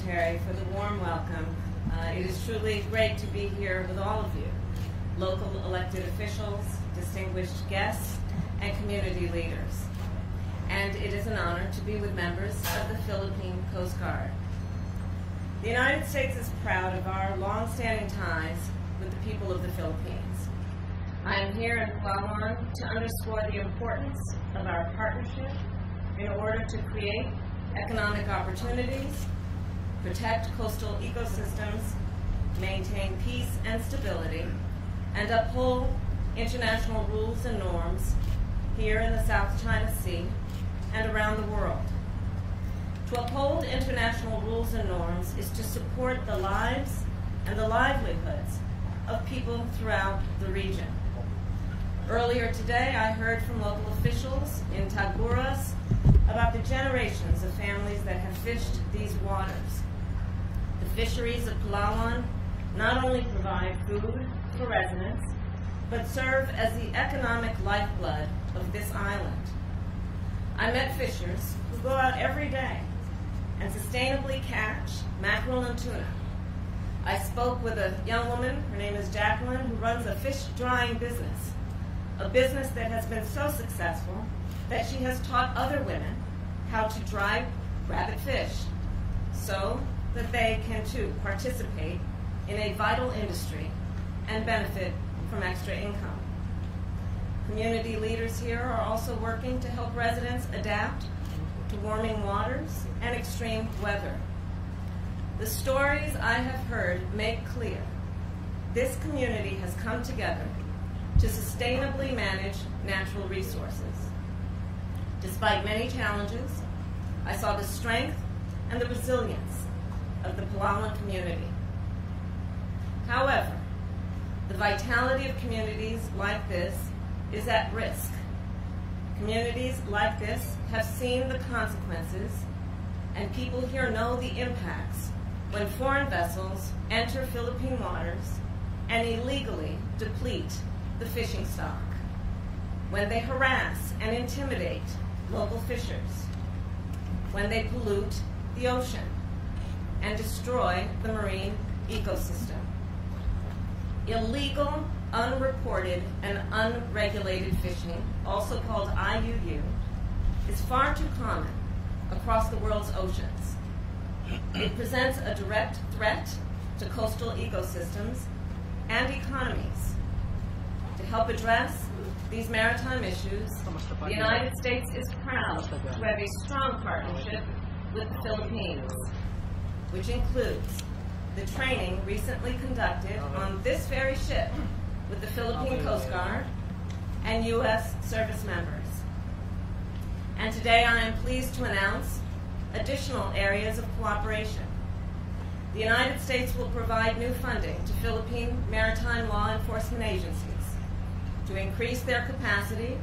Secretary, for the warm welcome. It is truly great to be here with all of you, local elected officials, distinguished guests, and community leaders. And it is an honor to be with members of the Philippine Coast Guard. The United States is proud of our long-standing ties with the people of the Philippines. I am here in Palawan to underscore the importance of our partnership in order to create economic opportunities, protect coastal ecosystems, maintain peace and stability, and uphold international rules and norms here in the South China Sea and around the world. To uphold international rules and norms is to support the lives and the livelihoods of people throughout the region. Earlier today, I heard from local officials in Tagpuras about the generations of families that have fished these waters. The fisheries of Palawan not only provide food for residents, but serve as the economic lifeblood of this island. I met fishers who go out every day and sustainably catch mackerel and tuna. I spoke with a young woman, her name is Jacqueline, who runs a fish drying business, a business that has been so successful that she has taught other women how to dry rabbit fish so that they can too participate in a vital industry and benefit from extra income. Community leaders here are also working to help residents adapt to warming waters and extreme weather. The stories I have heard make clear this community has come together to sustainably manage natural resources. Despite many challenges, I saw the strength and the resilience of the Palawan community. However, the vitality of communities like this is at risk. Communities like this have seen the consequences, and people here know the impacts when foreign vessels enter Philippine waters and illegally deplete the fishing stock, when they harass and intimidate local fishers, when they pollute the ocean and destroy the marine ecosystem. Illegal, unreported, and unregulated fishing, also called IUU, is far too common across the world's oceans. It presents a direct threat to coastal ecosystems and economies. To help address these maritime issues, the United States is proud to have a strong partnership with the Philippines, which includes the training recently conducted on this very ship with the Philippine Coast Guard and U.S. service members. And today I am pleased to announce additional areas of cooperation. The United States will provide new funding to Philippine maritime law enforcement agencies to increase their capacity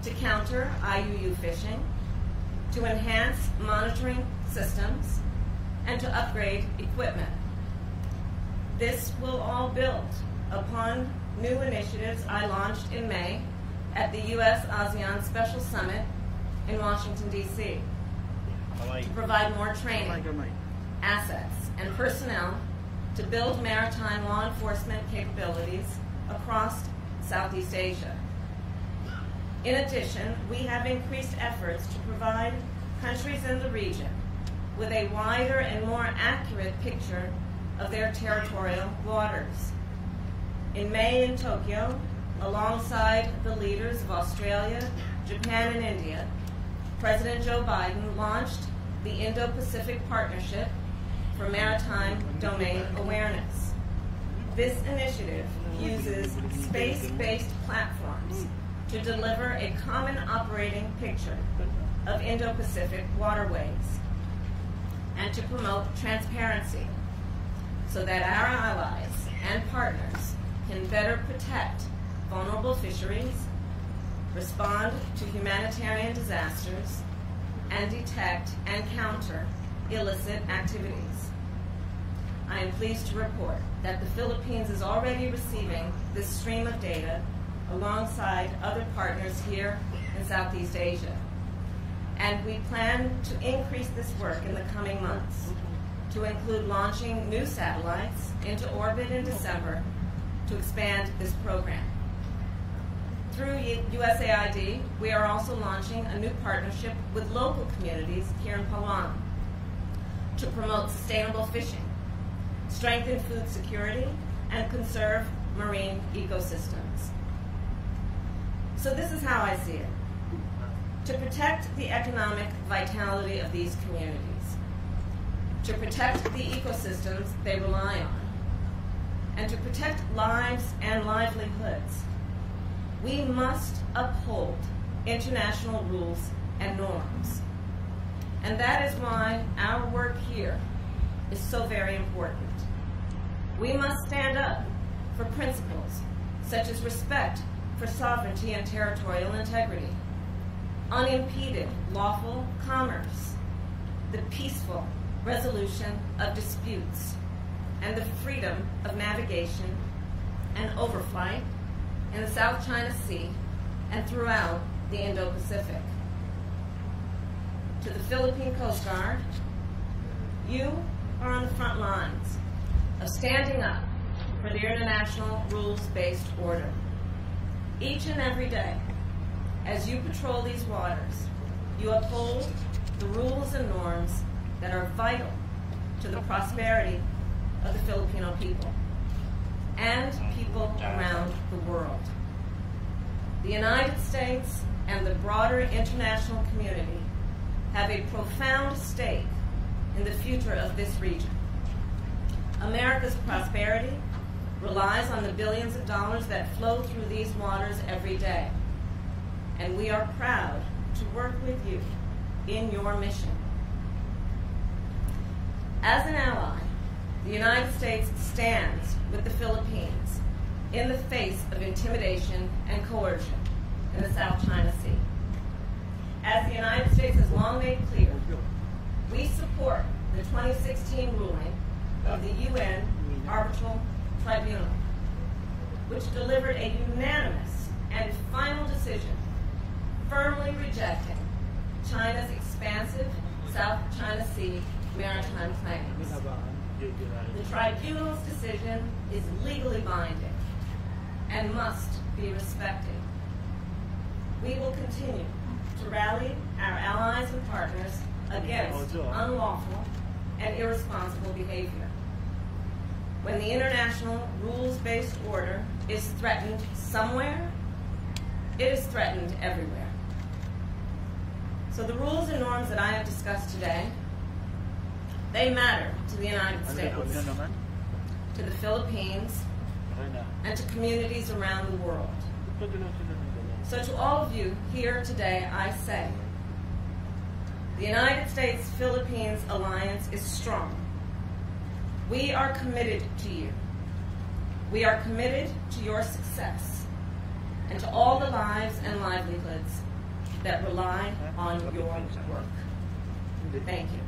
to counter IUU fishing, to enhance monitoring systems, and to upgrade equipment. This will all build upon new initiatives I launched in May at the U.S.-ASEAN Special Summit in Washington, D.C. to provide more training, assets, and personnel to build maritime law enforcement capabilities across Southeast Asia. In addition, we have increased efforts to provide countries in the region with a wider and more accurate picture of their territorial waters. In May in Tokyo, alongside the leaders of Australia, Japan, and India, President Joe Biden launched the Indo-Pacific Partnership for Maritime Domain Awareness. This initiative uses space-based platforms to deliver a common operating picture of Indo-Pacific waterways and to promote transparency so that our allies and partners can better protect vulnerable fisheries, respond to humanitarian disasters, and detect and counter illicit activities. I am pleased to report that the Philippines is already receiving this stream of data alongside other partners here in Southeast Asia. And we plan to increase this work in the coming months. to include launching new satellites into orbit in December to expand this program. Through USAID, we are also launching a new partnership with local communities here in Palawan to promote sustainable fishing, strengthen food security, and conserve marine ecosystems. So this is how I see it. To protect the economic vitality of these communities, to protect the ecosystems they rely on, and to protect lives and livelihoods, we must uphold international rules and norms. And that is why our work here is so very important. We must stand up for principles such as respect for sovereignty and territorial integrity, unimpeded lawful commerce, the peaceful resolution of disputes, and the freedom of navigation and overflight in the South China Sea and throughout the Indo-Pacific. To the Philippine Coast Guard, you are on the front lines of standing up for the international rules-based order. Each and every day, as you patrol these waters, you uphold the rules and norms that are vital to the prosperity of the Filipino people and people around the world. The United States and the broader international community have a profound stake in the future of this region. America's prosperity relies on the billions of dollars that flow through these waters every day, and we are proud to work with you in your mission. As an ally, the United States stands with the Philippines in the face of intimidation and coercion in the South China Sea. As the United States has long made clear, we support the 2016 ruling of the UN Arbitral Tribunal, which delivered a unanimous and final decision firmly rejecting China's expansive South China Sea maritime claims. The tribunal's decision is legally binding and must be respected. We will continue to rally our allies and partners against unlawful and irresponsible behavior. When the international rules-based order is threatened somewhere, it is threatened everywhere. So the rules and norms that I have discussed today, they matter to the United States, to the Philippines, and to communities around the world. So to all of you here today, I say, the United States-Philippines alliance is strong. We are committed to you. We are committed to your success and to all the lives and livelihoods that rely on your work. Thank you.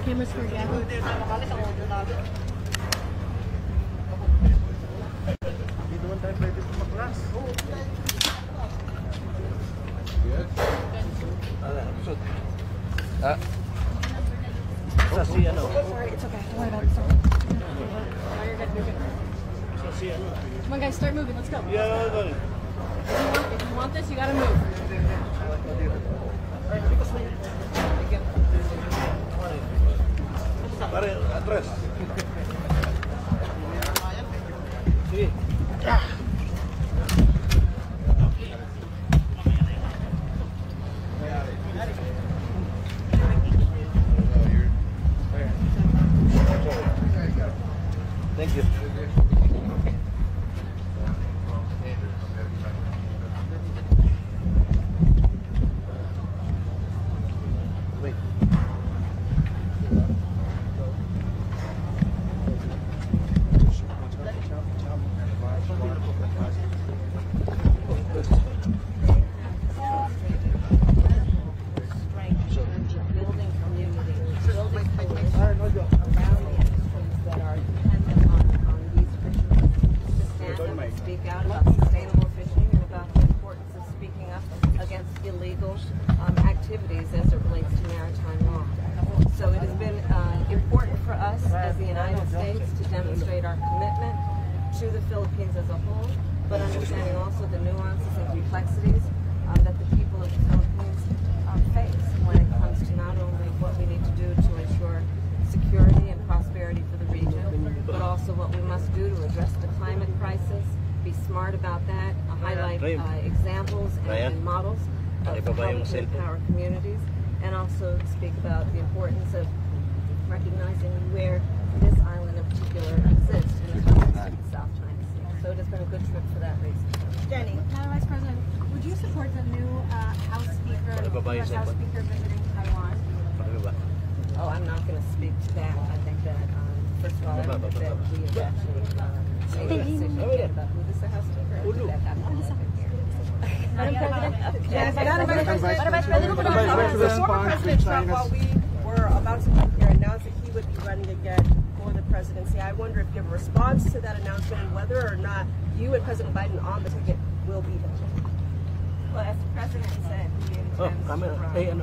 Cameras for Gabby. Hindi naman tayo pwede mag-class. Yes. Come on, guys, start moving. Let's go. Yeah, If you want this, you gotta move. Pare, atrás. Sí. Thank you. Wait. Building community, building coalitions around the industries that are dependent on these fisheries to stand up and speak out about sustainable fishing and about the importance of speaking up against illegal activities as it relates to maritime law. So it has been important for us as the United States to demonstrate our commitment to the Philippines as a whole, but understanding also the nuances and complexities that the people of the Philippines face when it comes to not only what we need to do to ensure security and prosperity for the region, but also what we must do to address the climate crisis, be smart about that, highlight examples and models of how we can empower communities, and also speak about the importance of recognizing where this island in particular exists in the context of the South China Sea. So it has been a good trip for that reason. Jenny. Madam Vice President, would you support the new House Speaker, U.S. House Speaker visiting Taiwan? Oh, I'm not going to speak to that. I think that, first of all, I think that we have actually made a decision yet about who is the House Speaker. And who that happens here. Madam Vice President, the former President Trump, while we were about to come here, announced that he would be running again for the presidency. I wonder if you have a response to that announcement and whether or not you and President Biden on the ticket will be there. Well, as the President said, he intends to run, and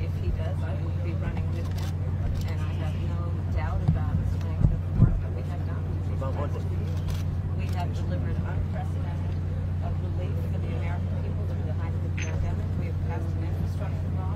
if he does, I will be running with him. And I have no doubt about the strength of the work that we have done. We have delivered unprecedented relief for the American people through the height of the pandemic. We have passed an infrastructure law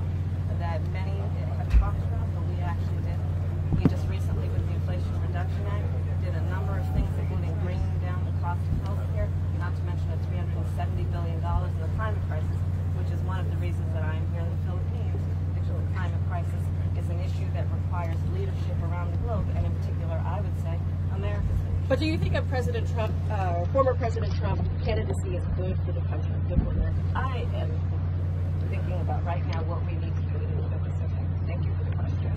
that many have talked about, but we actually didn't. We just recently, with the Inflation Reduction Act, did a number of things, including bringing down the cost of health care, not to mention the $370 billion of the climate crisis, which is one of the reasons that I am here in the Philippines. Because the climate crisis is an issue that requires leadership around the globe, and in particular, I would say, America's leadership. But do you think of President Trump, former President Trump's candidacy is good for the country, good for America? I am thinking about right now what we need to do to do this. Thank you for the question.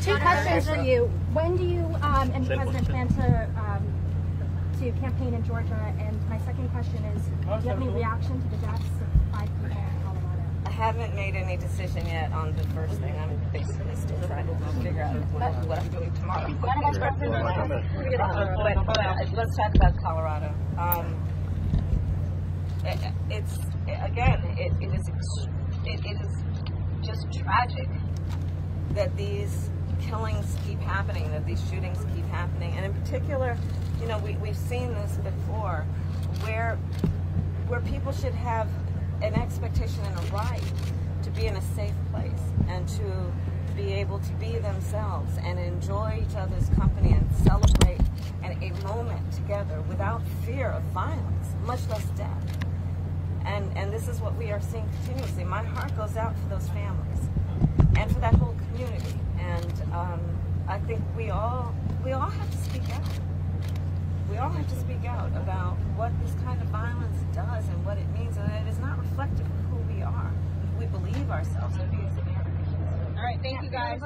Two questions for you. When do you and the president plan to campaign in Georgia? And my second question is, do you have any reaction to the deaths of 5 people in Colorado? I haven't made any decision yet on the first thing. I'm basically still trying to figure out what I'm doing tomorrow. But let's talk about Colorado. It is just tragic that these killings keep happening, that these shootings keep happening, and in particular, you know, we've seen this before, where people should have an expectation and a right to be in a safe place and to be able to be themselves and enjoy each other's company and celebrate a moment together without fear of violence, much less death. And this is what we are seeing continuously. My heart goes out for those families and for that whole community. And I think we all have to speak out. We all have to speak out about what this kind of violence does and what it means, and it is not reflective of who we are, who we believe ourselves to be as Americans. All right, thank you guys.